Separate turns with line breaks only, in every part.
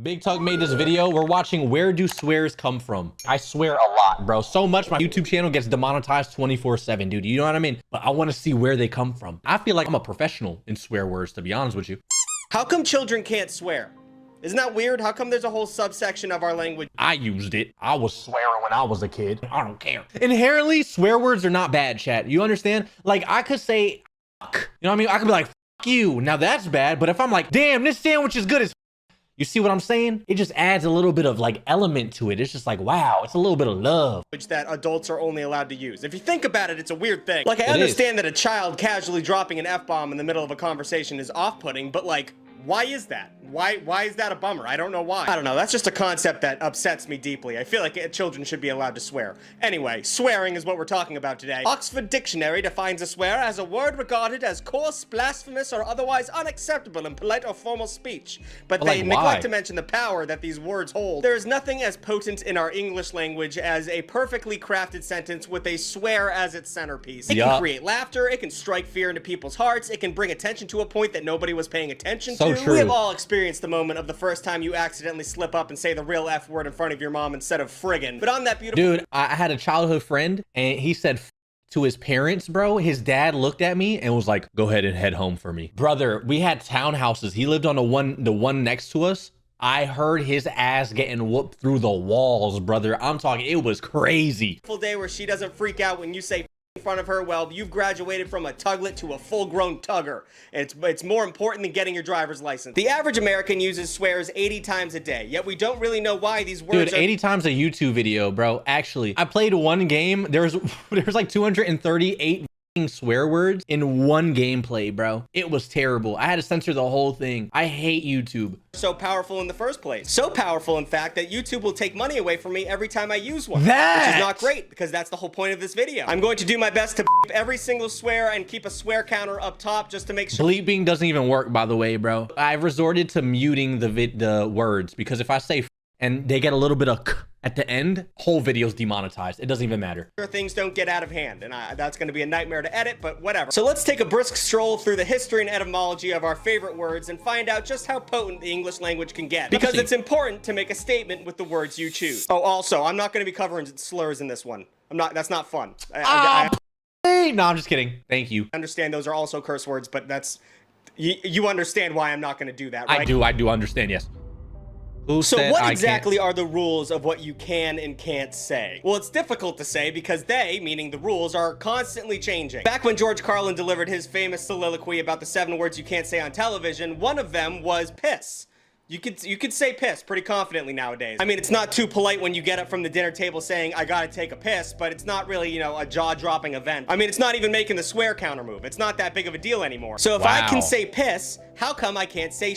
Big Tug made this video. We're watching where do swears come from. I swear a lot, bro. So much my YouTube channel gets demonetized 24/7, dude. You know what I mean? But I want to see where they come from. I feel like I'm a professional in swear words, to be honest with you.
How come children can't swear? Isn't that weird? How come there's a whole subsection of our language?
I used it. I was swearing when I was a kid. I don't care. Inherently, swear words are not bad, chat. You understand? Like, I could say, fuck. You know what I mean? I could be like, fuck you. Now that's bad. But if I'm like, damn, this sandwich is good as you see what I'm saying? It just adds a little bit of like element to it. It's just like, wow, it's a little bit of love.
That adults are only allowed to use. If you think about it, it's a weird thing. Like, I understand that a child casually dropping an F-bomb in the middle of a conversation is off-putting, but like, why is that? Why is that a bummer? I don't know why. I don't know. That's just a concept that upsets me deeply. I feel like children should be allowed to swear. Anyway, swearing is what we're talking about today. Oxford Dictionary defines a swear as a word regarded as coarse, blasphemous, or otherwise unacceptable in polite or formal speech. But they neglect to mention the power that these words hold. There is nothing as potent in our English language as a perfectly crafted sentence with a swear as its centerpiece. It can create laughter, it can strike fear into people's hearts, it can bring attention to a point that nobody was paying attention to.
True.
We have all experienced the moment of the first time you accidentally slip up and say the real F word in front of your mom instead of friggin'. But on that beautiful—
Dude, I had a childhood friend and he said F to his parents, bro. His dad looked at me and was like, go ahead and head home for me. Brother, we had townhouses. He lived on the one next to us. I heard his ass getting whooped through the walls, brother. I'm talking, it was crazy.
Full day where she doesn't freak out when you say in front of her. Well, you've graduated from a tuglet to a full-grown tugger. It's more important than getting your driver's license. The average American uses swears 80 times a day, yet we don't really know why these words—
Dude, 80 times a YouTube video, bro. Actually, I played one game. There's like 238 swear words in one gameplay, bro. It was terrible. I had to censor the whole thing. I hate YouTube.
So powerful in the first place. So powerful, in fact, that YouTube will take money away from me every time I use one. Which is not great, because that's the whole point of this video. I'm going to do my best to bleep every single swear and keep a swear counter up top just to make sure—
Bleeping doesn't even work, by the way, bro. I've resorted to muting the words, because if I say and they get a little bit of at the end, whole video's demonetized. It doesn't even matter.
Things don't get out of hand, and that's going to be a nightmare to edit, but whatever. So let's take a brisk stroll through the history and etymology of our favorite words and find out just how potent the English language can get. Because it's important to make a statement with the words you choose. Oh, also, I'm not going to be covering slurs in this one. That's not fun.
No, I'm just kidding. Thank you.
I understand those are also curse words, but that's— you understand why I'm not going to do that, right?
I do understand, yes.
So what exactly are the rules of what you can and can't say? Well, it's difficult to say because they, meaning the rules, are constantly changing. Back when George Carlin delivered his famous soliloquy about the 7 words you can't say on television, one of them was piss. You could say piss pretty confidently nowadays. I mean, it's not too polite when you get up from the dinner table saying, I gotta take a piss, but it's not really, you know, a jaw-dropping event. I mean, it's not even making the swear counter move. It's not that big of a deal anymore. So if I can say piss, how come I can't say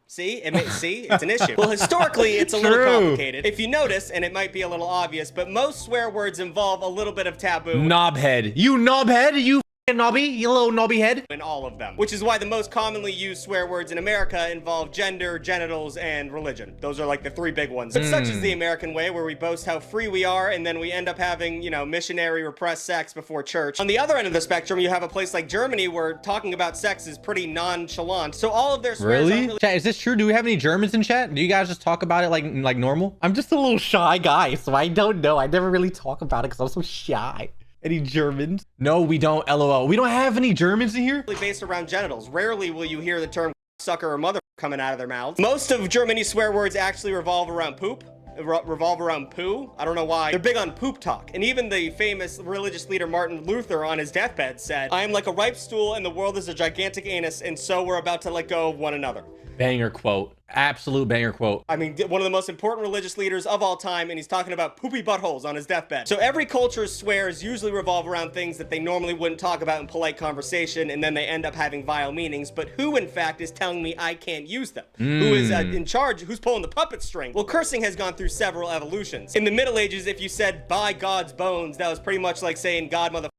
See, it's an issue. Well, historically, it's a little complicated. If you notice, and it might be a little obvious, but most swear words involve a little bit of taboo.
Knobhead. You knobhead? You knobby? You little knobby head?
In all of them. Which is why the most commonly used swear words in America involve gender, genitals, and religion. Those are like the 3 big ones. But such is the American way, where we boast how free we are, and then we end up having, you know, missionary repressed sex before church. On the other end of the spectrum, you have a place like Germany where talking about sex is pretty nonchalant. So all of their swears
really? Chat, is this true? Do we have any Germans in chat? Do you guys just talk about it like normal? I'm just a little shy guy, so I don't know. I never really talk about it because I'm so shy. Any Germans? No, we don't, LOL. We don't have any Germans in here?
Based around genitals. Rarely will you hear the term sucker or mother coming out of their mouths. Most of Germany's swear words actually revolve around poop. Revolve around poo. I don't know why. They're big on poop talk. And even the famous religious leader Martin Luther on his deathbed said, I am like a ripe stool and the world is a gigantic anus, and so we're about to let go of one another.
Banger quote. Absolute banger quote.
I mean, one of the most important religious leaders of all time, and he's talking about poopy buttholes on his deathbed. So every culture's swears usually revolve around things that they normally wouldn't talk about in polite conversation, and then they end up having vile meanings. But who, in fact, is telling me I can't use them? Who is in charge? Who's pulling the puppet string? Well, cursing has gone through several evolutions. In the Middle Ages, if you said, by God's bones, that was pretty much like saying God motherfucking.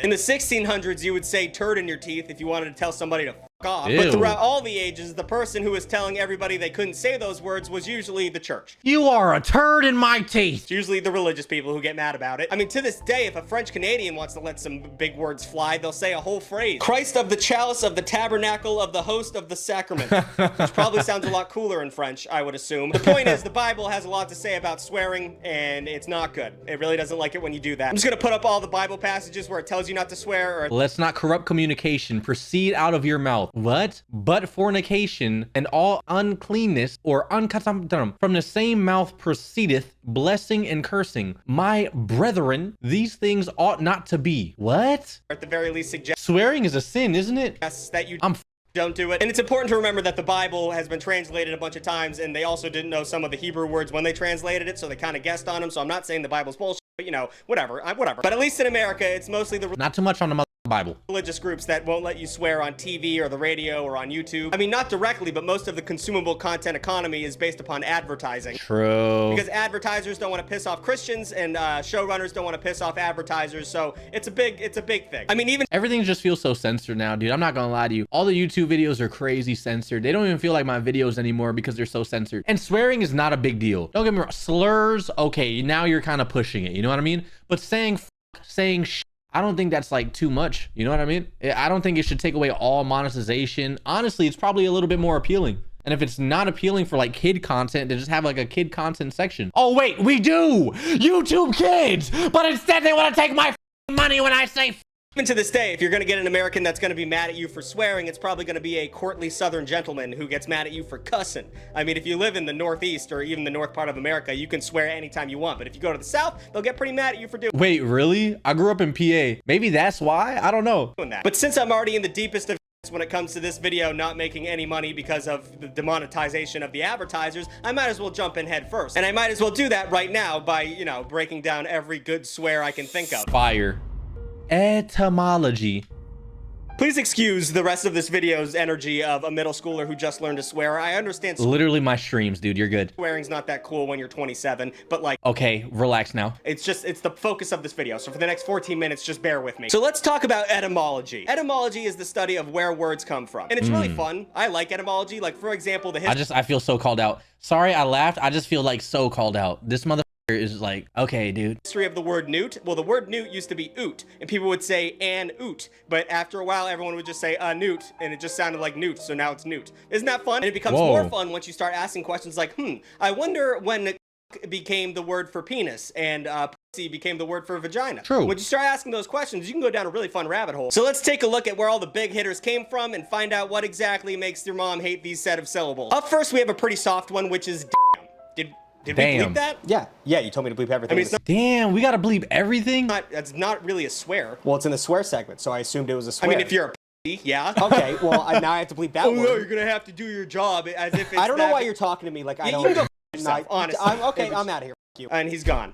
In the 1600s, you would say turd in your teeth if you wanted to tell somebody to off.
Ew.
But throughout all the ages, the person who was telling everybody they couldn't say those words was usually the church.
You are a turd in my teeth.
It's usually the religious people who get mad about it. I mean, to this day, if a French Canadian wants to let some big words fly, they'll say a whole phrase. Christ of the chalice of the tabernacle of the host of the sacrament. Which probably sounds a lot cooler in French, I would assume. The point is, the Bible has a lot to say about swearing, and it's not good. It really doesn't like it when you do that. I'm just gonna put up all the Bible passages where it tells you not to swear, or
Let's not corrupt communication proceed out of your mouth. What? But fornication and all uncleanness or unkatamdum from the same mouth proceedeth blessing and cursing. My brethren, these things ought not to be. What?
at the very least suggest
Swearing is a sin, isn't it?
that you
I'm
don't do it. And it's important to remember that the Bible has been translated a bunch of times, and they also didn't know some of the Hebrew words when they translated it, so they kind of guessed on them. So I'm not saying the Bible's bullshit, but you know, whatever. But at least in America, it's mostly the
not too much on the Bible.
religious groups that won't let you swear on TV or the radio or on YouTube. I mean, not directly, but most of the consumable content economy is based upon advertising.
True.
Because advertisers don't want to piss off Christians, and showrunners don't want to piss off advertisers, so it's a big thing. I mean, even
Everything just feels so censored now, dude. I'm not gonna lie to you. All the YouTube videos are crazy censored. They don't even feel like my videos anymore because they're so censored. And swearing is not a big deal. Don't get me wrong. Slurs, okay, now you're kind of pushing it. You know what I mean? But saying saying I don't think that's like too much. You know what I mean? I don't think it should take away all monetization. Honestly, it's probably a little bit more appealing. And if it's not appealing for like kid content, then just have like a kid content section. Oh wait, we do YouTube Kids, but instead they want to take my money when I say
even to this day, if you're going to get an American that's going to be mad at you for swearing, it's probably going to be a courtly southern gentleman who gets mad at you for cussing. I mean, if you live in the Northeast or even the north part of America, you can swear anytime you want. But if you go to the South, they'll get pretty mad at you for doing
Wait, really? I grew up in PA. Maybe that's why? I don't know.
that. But since I'm already in the deepest of when it comes to this video not making any money because of the demonetization of the advertisers, I might as well jump in head first. And I might as well do that right now by, you know, breaking down every good swear I can think of.
Fire. Etymology.
Please excuse the rest of this video's energy of a middle schooler who just learned to swear. I understand
Literally my streams, dude. You're good.
swearing's not that cool when you're 27, but like,
Okay, relax now.
it's the focus of this video. So for the next 14 minutes, just bear with me. So let's talk about etymology. Etymology is the study of where words come from. And it's really fun. I like etymology. Like, for example, the history
I feel so called out. Sorry, I laughed. I just feel like so called out. This motherfucker is like, okay, dude.
of the word newt. Well, the word newt used to be oot, and people would say an oot. But after a while, everyone would just say a newt, and it just sounded like newt, so now it's newt. Isn't that fun? And it becomes more fun once you start asking questions like, I wonder when became the word for penis, and pussy became the word for vagina.
True.
When you start asking those questions, you can go down a really fun rabbit hole. So let's take a look at where all the big hitters came from and find out what exactly makes your mom hate these set of syllables. Up first, we have a pretty soft one, which is damn. Did we bleep that? Yeah, you told me to bleep everything. I mean, it's
Damn, we gotta bleep everything?
that's not really a swear.
Well, it's in the swear segment, so I assumed it was a
I
swear.
mean, if you're a pussy, yeah.
Okay, well, now I have to bleep that
Oh
word.
no, you're gonna have to do your job as if it's
I don't know
that
why you're talking to me like I
You
don't.
can go f yourself, honestly.
I'm out of here. F you.
And he's gone.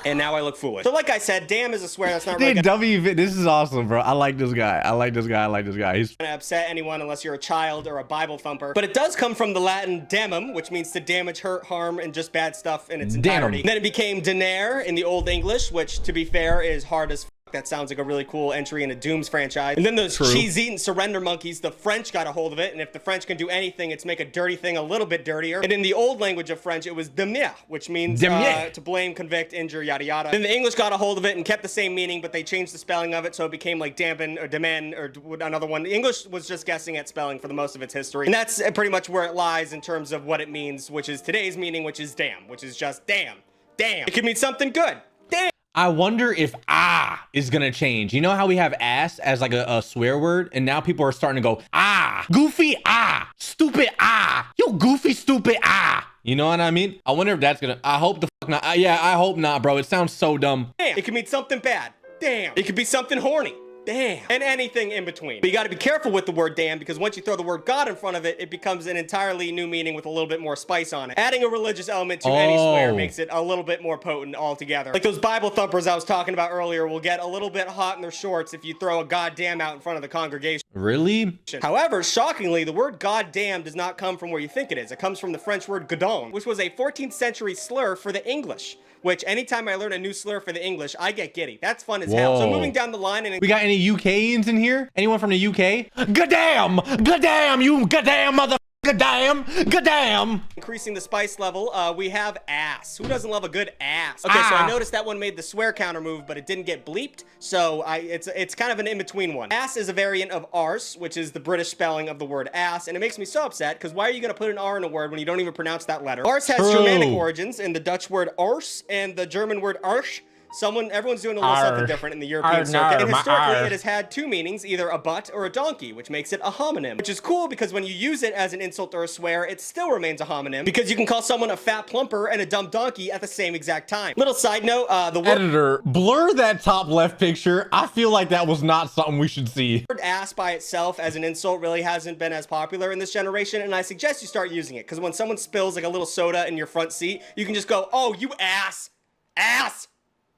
And now I look foolish. So like I said, damn is a swear that's not really
Dude,
gonna
this is awesome, bro. I like this guy. He's
upset anyone unless you're a child or a Bible thumper. But it does come from the Latin damnum, which means to damage, hurt, harm, and just bad stuff in its entirety. Then it became denare in the Old English, which, to be fair, is hard as f. That sounds like a really cool entry in a Dooms franchise. And then those cheese-eating surrender monkeys, the French got a hold of it, and if the French can do anything, it's make a dirty thing a little bit dirtier. And in the old language of French, it was demier, which means to blame, convict, injure, yada yada. Then the English got a hold of it and kept the same meaning, but they changed the spelling of it, so it became like dampen or demen or another one. The English was just guessing at spelling for the most of its history. And that's pretty much where it lies in terms of what it means, which is today's meaning, which is damn, which is just damn. Damn. It could mean something good. Damn.
I wonder if is gonna change. You know how we have ass as like a swear word, and now people are starting to go goofy stupid you goofy stupid You know what I mean? I wonder if that's gonna. I hope the fuck not. Yeah, I hope not, bro. It sounds so dumb.
Damn. It could mean something bad. Damn. It could be something horny. Damn. And anything in between. But you got to be careful with the word damn, because once you throw the word God in front of it, it becomes an entirely new meaning with a little bit more spice on it. Adding a religious element to any swear makes it a little bit more potent altogether. Like those Bible thumpers I was talking about earlier will get a little bit hot in their shorts if you throw a goddamn out in front of the congregation.
Really?
However, shockingly, the word goddamn does not come from where you think it is. It comes from the French word godon, which was a 14th century slur for the English. Which, anytime I learn a new slur for the English, I get giddy. That's fun as hell. So
Whoa.
moving down the line, and
We got any UKians in here? Anyone from the UK? Goddamn! Goddamn, you goddamn mother... Goddamn! Goddamn!
increasing the spice level, we have ass. Who doesn't love a good ass? Okay, so I noticed that one made the swear counter move, but it didn't get bleeped, so it's kind of an in-between one. Ass is a variant of arse, which is the British spelling of the word ass, and it makes me so upset, because why are you gonna put an R in a word when you don't even pronounce that letter? Arse has Germanic origins in the Dutch word arse and the German word arsch. Everyone's doing a little something different in the European circuit. And historically, it has had two meanings, either a butt or a donkey, which makes it a homonym. Which is cool because when you use it as an insult or a swear, it still remains a homonym because you can call someone a fat plumper and a dumb donkey at the same exact time. Little side note, the word
Editor, blur that top left picture. I feel like that was not something we should see.
ass by itself as an insult really hasn't been as popular in this generation, and I suggest you start using it because when someone spills like a little soda in your front seat, you can just go, oh, you ass, ass.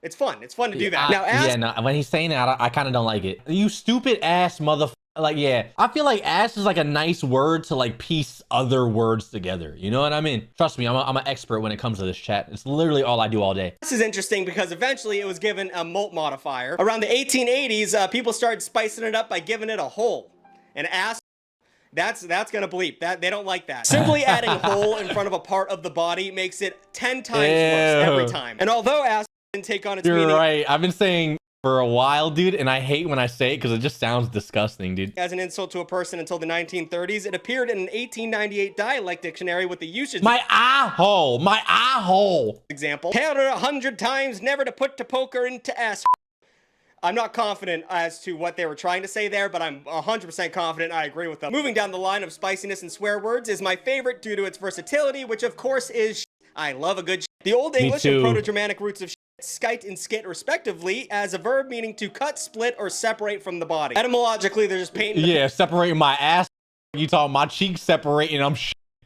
It's fun. It's fun to do that. Now, ass.
Yeah, no, when he's saying that, I kind of don't like it. You stupid ass motherfucker. Like, yeah, I feel like ass is like a nice word to like piece other words together. You know what I mean? Trust me, I'm an expert when it comes to this chat. It's literally all I do all day.
This is interesting because eventually it was given a molt modifier. Around the 1880s, people started spicing it up by giving it a hole. An ass. That's gonna bleep. That they don't like that. Simply adding hole in front of a part of the body makes it 10 times worse every time. And although ass didn't take on its
You're
meaning
right. I've been saying for a while, dude, and I hate when I say it because it just sounds disgusting, dude.
as an insult to a person until the 1930s, it appeared in an 1898 dialect dictionary with the usage
My eye hole. My eye hole.
example. Tell her 100 times never to put the poker into ass. I'm not confident as to what they were trying to say there, but I'm 100% confident I agree with them. Moving down the line of spiciness and swear words is my favorite due to its versatility, which of course is I love a good The Old English and Proto-Germanic roots of skite and skit respectively as a verb meaning to cut, split, or separate from the body. Etymologically, they're just painting
Yeah, separating my ass. You talking my cheeks separating, I'm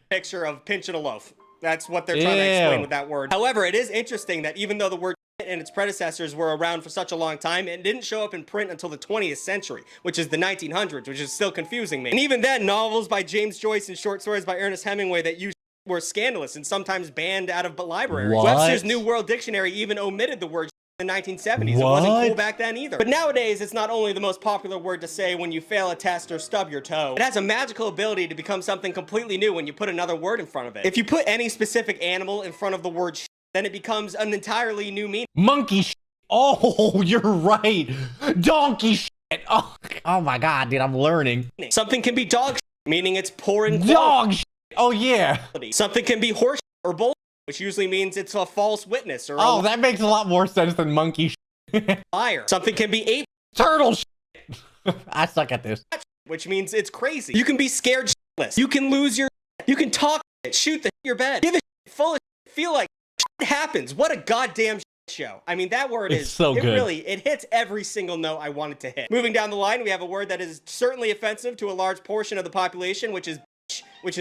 picture of pinching a loaf. That's what they're trying to explain with that word. However, it is interesting that even though the word and its predecessors were around for such a long time, it didn't show up in print until the 20th century, which is the 1900s, which is still confusing me. And even then, novels by James Joyce and short stories by Ernest Hemingway that used were scandalous and sometimes banned out of libraries. Webster's New World Dictionary even omitted the word in the 1970s. It wasn't cool back then either. But nowadays, it's not only the most popular word to say when you fail a test or stub your toe. It has a magical ability to become something completely new when you put another word in front of it. If you put any specific animal in front of the word then it becomes an entirely new meaning.
Monkey shit. Oh, you're right. Donkey shit. Oh my God, dude, I'm learning.
Something can be dog shit, meaning it's pouring
dog shit. Oh yeah.
Something can be horse or bull, which usually means it's a false witness or
that makes a lot more sense than monkey shit.
Liar. Something can be ape
turtle shit. I suck at this.
Which means it's crazy. You can be scared shitless. You can lose your you can talk shit, shoot the your bed. Give a shit, full of shit, feel like shit happens. What a goddamn show. I mean, that word is
so good.
It hits every single note I want it to hit. Moving down the line, we have a word that is certainly offensive to a large portion of the population, which is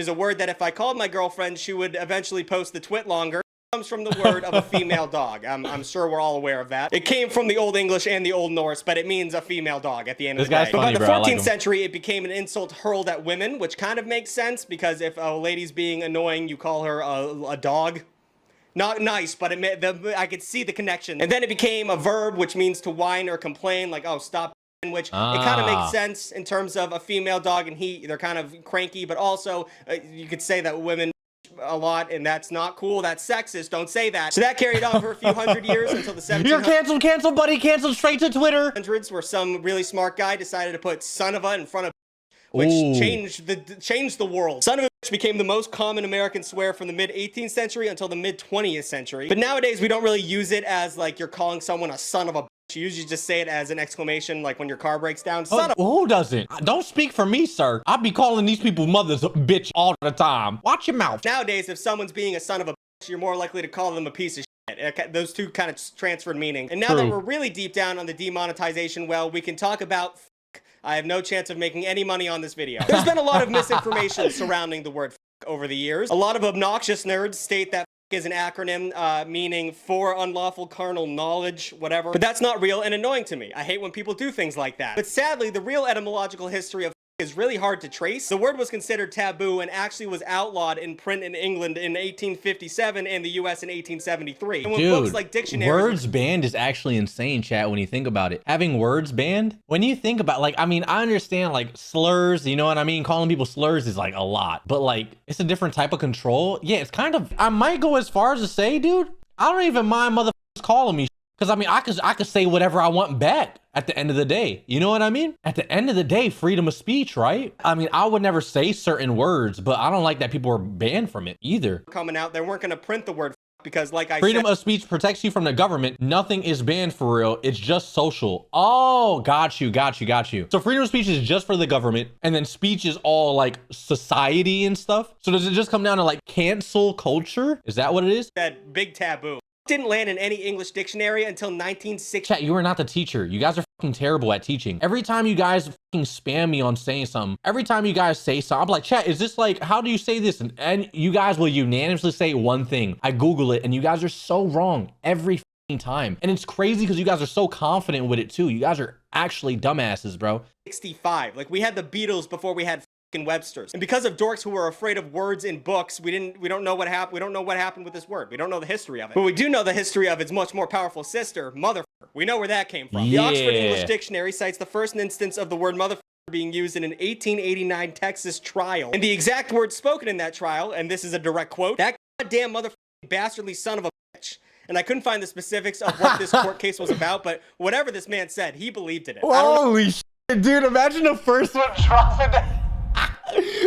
a word that if I called my girlfriend, she would eventually post the twit longer. It comes from the word of a female dog. I'm sure we're all aware of that. It came from the Old English and the Old Norse, but it means a female dog at the end of the day. But by the 14th century, it became an insult hurled at women, which kind of makes sense because if a lady's being annoying, you call her a dog. Not nice, but I could see the connection. And then it became a verb, which means to whine or complain, like, oh, stop, which it kind of makes sense in terms of a female dog and they're kind of cranky, but also you could say that women a lot, and that's not cool. That's sexist. Don't say that. So that carried on for a few hundred years until the 1700s.
You're canceled, cancel, buddy, canceled straight to Twitter.
Where some really smart guy decided to put son of a in front of which changed the world. Son of a bitch became the most common American swear from the mid-18th century until the mid-20th century. But nowadays, we don't really use it as like you're calling someone a son of a bitch. You usually just say it as an exclamation, like when your car breaks down. Son of
who doesn't? Don't speak for me, sir. I'll be calling these people mothers a bitch all the time. Watch your mouth.
Nowadays, if someone's being a son of a bitch, you're more likely to call them a piece of shit. Those two kind of transferred meaning. And now that we're really deep down on the demonetization well, we can talk about I have no chance of making any money on this video. There's been a lot of misinformation surrounding the word over the years. A lot of obnoxious nerds state that is an acronym meaning for unlawful carnal knowledge, whatever. But that's not real and annoying to me. I hate when people do things like that. But sadly, the real etymological history of is really hard to trace. The word was considered taboo and actually was outlawed in print in England in 1857 and the US in 1873. And when books like dictionaries...
words banned is actually insane, chat, when you think about it. Having words banned, when you think about, like, I mean, I understand, like, slurs, you know what I mean? Calling people slurs is, like, a lot. But, like, it's a different type of control. Yeah, it's kind of... I might go as far as to say, dude, I don't even mind motherfuckers calling me. Because, I mean, I could say whatever I want back at the end of the day. You know what I mean? At the end of the day, freedom of speech, right? I mean, I would never say certain words, but I don't like that people are banned from it either.
Coming out, they weren't going to print the word because, like I
freedom
said,
of speech protects you from the government. Nothing is banned for real. It's just social. Oh, got you. So freedom of speech is just for the government, and then speech is all like society and stuff. So does it just come down to like cancel culture? Is that what it is?
That big taboo didn't land in any English dictionary until 1960.
Chat, you are not the teacher. You guys are fucking terrible at teaching. Every time you guys fucking spam me on saying something, every time you guys say something, I'm like, chat, is this like, how do you say this? And you guys will unanimously say one thing. I Google it and you guys are so wrong every fucking time. And it's crazy because you guys are so confident with it too. You guys are actually dumbasses, bro.
65. Like, we had the Beatles before we had Webster's, and because of dorks who were afraid of words in books, we don't know what happened. We don't know what happened with this word. We don't know the history of it, but we do know the history of its much more powerful sister, motherfucker. We know where that came from. The Oxford English Dictionary cites the first instance of the word motherfucker being used in an 1889 Texas trial, and the exact words spoken in that trial, and this is a direct quote: "That goddamn motherfucking dastardly son of a bitch." And I couldn't find the specifics of what this court case was about, but whatever this man said, he believed in it.
Holy shit, dude! Imagine the first one dropping that.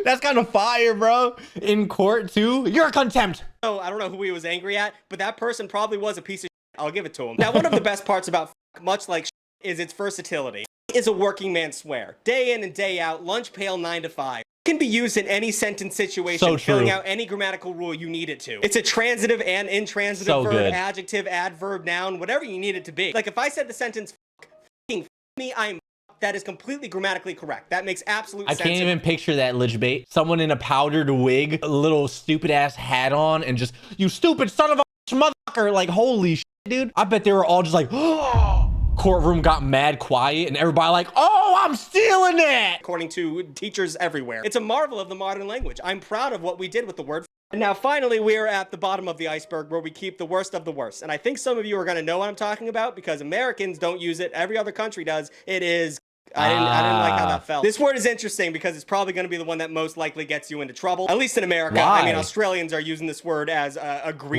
That's kind of fire, bro. In court too. You're contempt.
Oh, I don't know who he was angry at, but that person probably was a piece of shit. I'll give it to him. Now, one of the best parts about much like is its versatility. Is a working man swear. Day in and day out, lunch pail 9 to 5. Can be used in any sentence situation, filling out any grammatical rule you need it to. It's a transitive and intransitive verb, adjective, adverb, noun, whatever you need it to be. Like if I said the sentence, f***ing me, I'm... That is completely grammatically correct. That makes absolute sense.
I can't even picture that, Lijbait. Someone in a powdered wig, a little stupid ass hat on, and just, you stupid son of a motherfucker. Like, holy shit, dude. I bet they were all just like, oh. Courtroom got mad quiet, and everybody like, oh, I'm stealing that.
According to teachers everywhere. It's a marvel of the modern language. I'm proud of what we did with the word. And now finally, we are at the bottom of the iceberg where we keep the worst of the worst. And I think some of you are going to know what I'm talking about because Americans don't use it. Every other country does. It is... I didn't like how that felt. This word is interesting because it's probably going to be the one that most likely gets you into trouble. At least in America.
Why?
I mean, Australians are using this word as a greeting.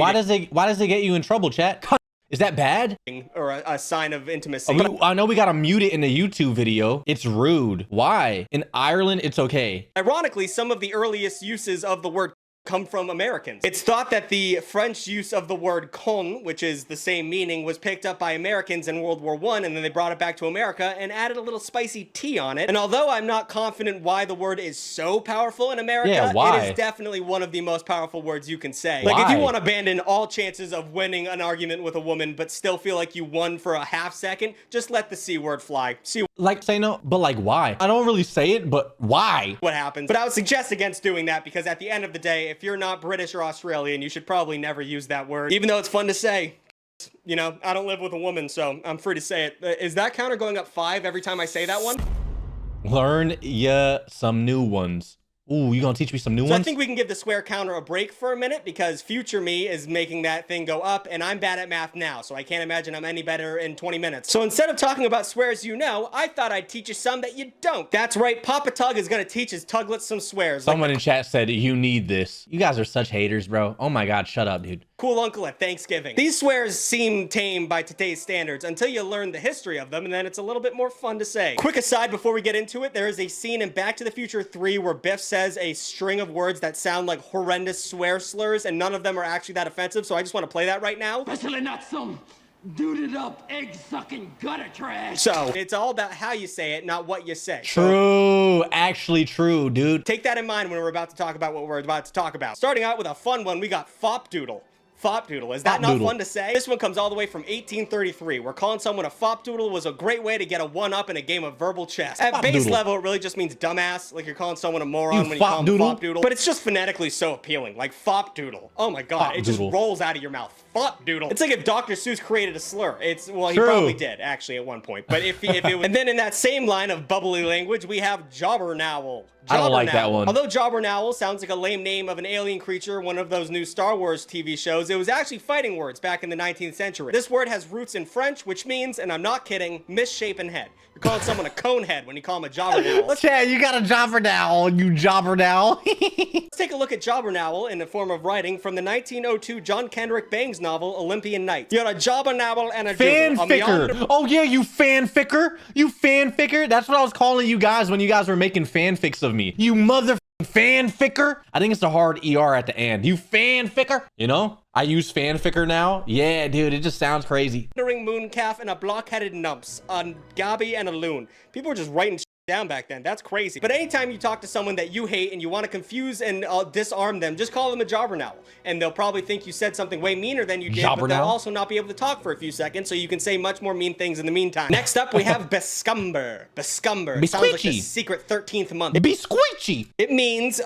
Why does it get you in trouble, chat? Is that bad?
Or a sign of intimacy.
I know we gotta mute it in the YouTube video. It's rude. Why? In Ireland, it's okay.
Ironically, some of the earliest uses of the word come from Americans. It's thought that the French use of the word con, which is the same meaning, was picked up by Americans in World War I, and then they brought it back to America and added a little spicy tea on it. And although I'm not confident why the word is so powerful in America, it is definitely one of the most powerful words you can say. Like, if you want to abandon all chances of winning an argument with a woman, but still feel like you won for a half second, just let the C word fly.
Like, say no, but like, why? I don't really say it, but why?
What happens? But I would suggest against doing that because at the end of the day, if you're not British or Australian, you should probably never use that word, even though it's fun to say. You know, I don't live with a woman, so I'm free to say it. Is that counter going up 5 every time I say that one?
Learn ya some new ones. Ooh, you gonna teach me some new ones?
I think we can give the swear counter a break for a minute because future me is making that thing go up, and I'm bad at math now, so I can't imagine I'm any better in 20 minutes. So instead of talking about swears you know, I thought I'd teach you some that you don't. That's right, Papa Tug is gonna teach his Tuglets some swears.
Someone in chat said, you need this. You guys are such haters, bro. Oh my God, shut up, dude.
Cool uncle at Thanksgiving. These swears seem tame by today's standards until you learn the history of them, and then it's a little bit more fun to say. Quick aside before we get into it, there is a scene in Back to the Future 3 where Biff says a string of words that sound like horrendous swear slurs, and none of them are actually that offensive, so I just want to play that right now.
Especially not some duded up, egg-sucking gutter trash.
So, it's all about how you say it, not what you say.
True, actually true, dude.
Take that in mind when we're about to talk about what we're about to talk about. Starting out with a fun one, we got fopdoodle. Fopdoodle. Is that not
Fopdoodle.
fun to say? This one comes all the way from 1833, where calling someone a fopdoodle was a great way to get a one-up in a game of verbal chess. At base
Fopdoodle.
level, it really just means dumbass, like you're calling someone a moron
You
when you call them a
fopdoodle?
fopdoodle. But it's just phonetically so appealing, like fopdoodle. Oh my god, it just
Fopdoodle.
rolls out of your mouth. Fopdoodle. It's like if Dr. Seuss created a slur. Well, he
True.
probably did, actually, at one point. But if it was... And then in that same line of bubbly language, we have jobbernowl.
I don't like that
Jobbernowl.
one.
Although Jobbernowl sounds like a lame name of an alien creature, one of those new Star Wars TV shows, it was actually fighting words back in the 19th century. This word has roots in French, which means, and I'm not kidding, misshapen head. You're calling someone a cone head when you call them a jobbernowl.
Chad, you got a jobbernowl, you jobbernowl.
Let's take a look at jobbernowl in the form of writing from the 1902 John Kendrick Bangs novel, Olympian Nights. You're a jobbernowl and a doodle.
Fanficker. Oh yeah, you fanficker. You fanficker. That's what I was calling you guys when you guys were making fanfics of me. You mother fanficker. I think it's a hard ER at the end. You fanficker. You know, I use fanficker now. Yeah, dude, it just sounds crazy.
Wandering moon calf and a block-headed numps, a gabby and a loon. People were just writing shit down back then. That's crazy. But anytime you talk to someone that you hate and you want to confuse and disarm them, just call them a jobbernowl. And they'll probably think you said something way meaner than you did, but they'll also not be able to talk for a few seconds, so you can say much more mean things in the meantime. Next up, we have bescumber. Bescumber. Sounds like the secret 13th month.
Be squeechy.
It means, it's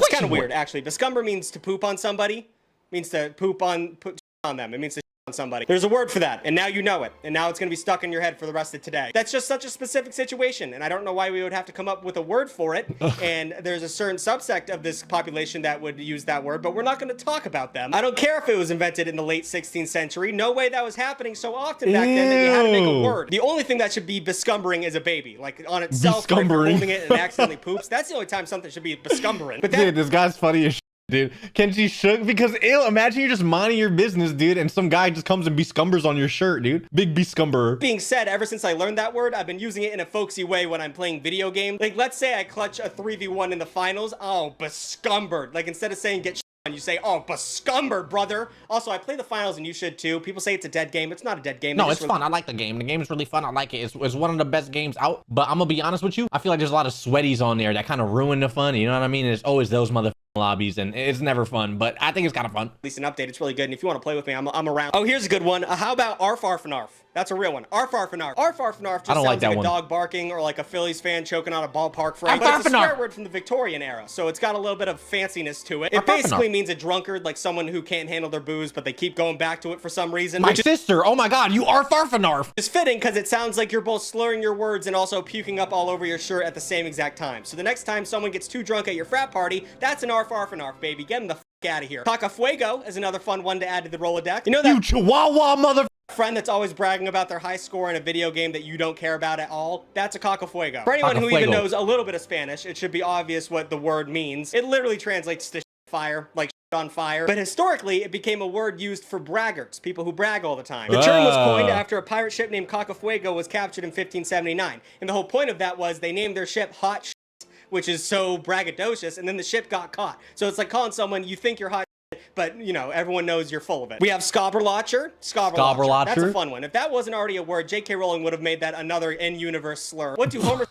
kind of
boy.
weird, actually. Bescumber means to poop on somebody. Means to poop on them. It means to on somebody. There's a word for that, and now you know it, and now it's gonna be stuck in your head for the rest of today. That's just such a specific situation, and I don't know why we would have to come up with a word for it, and there's a certain subsect of this population that would use that word, but we're not gonna talk about them. I don't care if it was invented in the late 16th century. No way that was happening so often back then that you had to make a word. The only thing that should be bescumbering is a baby, like on itself, like you're holding it and it accidentally poops. That's the only time something should be bescumbering. But that,
Dude, this guy's funny as shit, dude. Kenji shook because imagine you're just minding your business, dude, and some guy just comes and bescumbers on your shirt, dude. Big bescumber.
being said, ever since I learned that word, I've been using it in a folksy way when I'm playing video games. Like, let's say I clutch a 3v1 in the finals. Oh, bescumbered. Like, instead of saying get on, you say, oh, bescumbered, brother. Also, I play the finals and you should too. People say it's a dead game. It's not a dead game.
No, it's fun. I like the game. The game is really fun. I like it. It's one of the best games out. But I'm gonna be honest with you. I feel like there's a lot of sweaties on there that kind of ruin the fun. You know what I mean? It's always those motherfucking lobbies, and it's never fun. But I think it's kind of fun.
At least an update. It's really good. And if you want to play with me, I'm around. Oh, here's a good one. How about arf arf and arf? That's a real one. Arf arf and arf. Arf arf and arf just
I don't
sounds
like
like
that
a
one.
dog barking or like a Phillies fan choking on a ballpark frame.
Arf,
But
arf,
it's a
and arf.
swear word from the Victorian era, so it's got a little bit of fanciness to it. It
Arf, arf, and
basically
arf.
means a drunkard, like someone who can't handle their booze, but they keep going back to it for some reason.
My
Which
sister. Oh my God, you arf arf and arf.
is fitting because it sounds like you're both slurring your words and also puking up all over your shirt at the same exact time. So the next time someone gets too drunk at your frat party, that's an arf arf and arf, baby. Get them the out of here. Cacafuego is another fun one to add to the Rolodex. You know that
You chihuahua mother.
friend that's always bragging about their high score in a video game that you don't care about at all? That's a cacafuego. For anyone who even
Cacafuego.
knows a little bit of Spanish, it should be obvious what the word means. It literally translates to fire, like on fire. But historically, it became a word used for braggarts, people who brag all the time. The term was coined after a pirate ship named Cacafuego was captured in 1579. And the whole point of that was they named their ship Hot Shit, which is so braggadocious, and then the ship got caught. So it's like calling someone you think you're hot shit, but you know, everyone knows you're full of it. We have scobberlotcher.
Scobberlotcher.
That's a fun one. If that wasn't already a word, J.K. Rowling would have made that another in-universe slur. What do Homer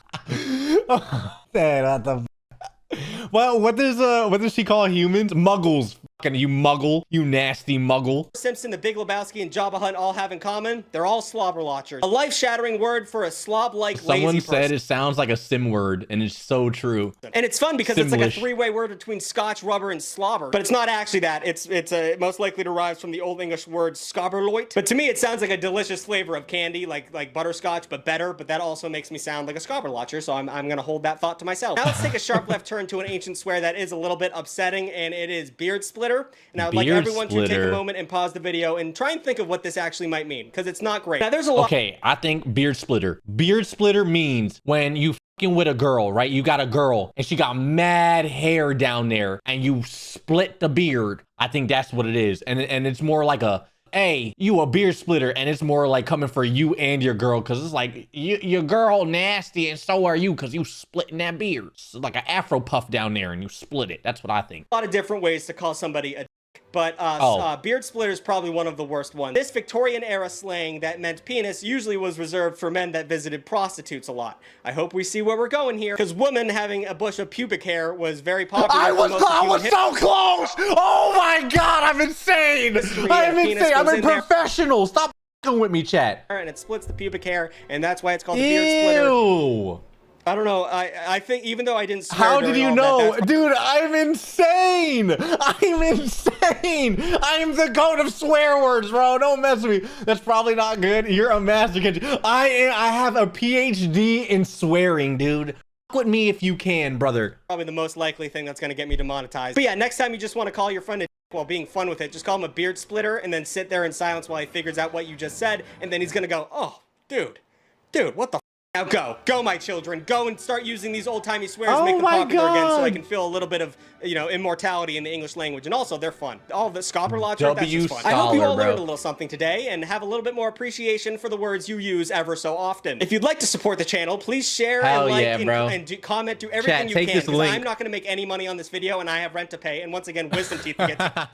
Well, what does she call humans? Muggles. Fucking you muggle. You nasty muggle.
Simpson, the Big Lebowski, and Jabba Hutt all have in common? They're all slobberlotchers. A life-shattering word for a slob-like lazy
Someone
person.
said it sounds like a sim word, and it's so true.
And it's fun because it's like a
Simlish.
three-way word between scotch, rubber, and slobber. But it's not actually that. It's most likely derives from the Old English word scobberloit. But to me, it sounds like a delicious flavor of candy, like butterscotch, but better. But that also makes me sound like a scobberlotcher, so I'm going to hold that thought to myself. Now let's take a sharp left turn to an ancient swear that is a little bit upsetting, and it is beard splitter. And I would like
Beard
everyone to take a
splitter.
moment and pause the video and try and think of what this actually might mean, because it's not great. Now there's a lot.
Okay, I think beard splitter. Beard splitter means when you fucking with a girl, right? You got a girl and she got mad hair down there and you split the beard. I think that's what it is. And it's more like a, hey, you a beard splitter, and it's more like coming for you and your girl, because it's like your girl nasty and so are you, because you splitting that beard. It's like an afro puff down there and you split it. That's what I think.
A lot of different ways to call somebody a But beard splitter is probably one of the worst ones. This Victorian era slang that meant penis usually was reserved for men that visited prostitutes a lot. I hope we see where we're going here, because women having a bush of pubic hair was very popular.
I was so close. Oh my god, I'm insane. I'm insane. I'm a professional. Stop f***ing with me, chat.
And it splits the pubic hair, and that's why it's called the beard splitter.
Ew.
I don't know. I think even though I didn't swear
How did you know?
that,
Dude, I'm insane. I'm insane. I'm the goat of swear words, bro. Don't mess with me. That's probably not good. You're a master, Kenji. I have a PhD in swearing, dude. Fuck with me if you can, brother.
probably the most likely thing that's going to get me demonetized. But yeah, next time you just want to call your friend a while being fun with it, just call him a beard splitter and then sit there in silence while he figures out what you just said, and then he's going to go, oh, dude, what the now go, my children. Go and start using these old-timey swears and make them popular again so I can feel a little bit of, you know, immortality in the English language. And also, they're fun. All the Scopper logic, that's just fun. I hope you all learned a little something today and have a little bit more appreciation for the words you use ever so often. If you'd like to support the channel, please share and like and comment, do everything you can, because I'm not going to make any money on this video and I have rent to pay. And once again, wisdom teeth to get to.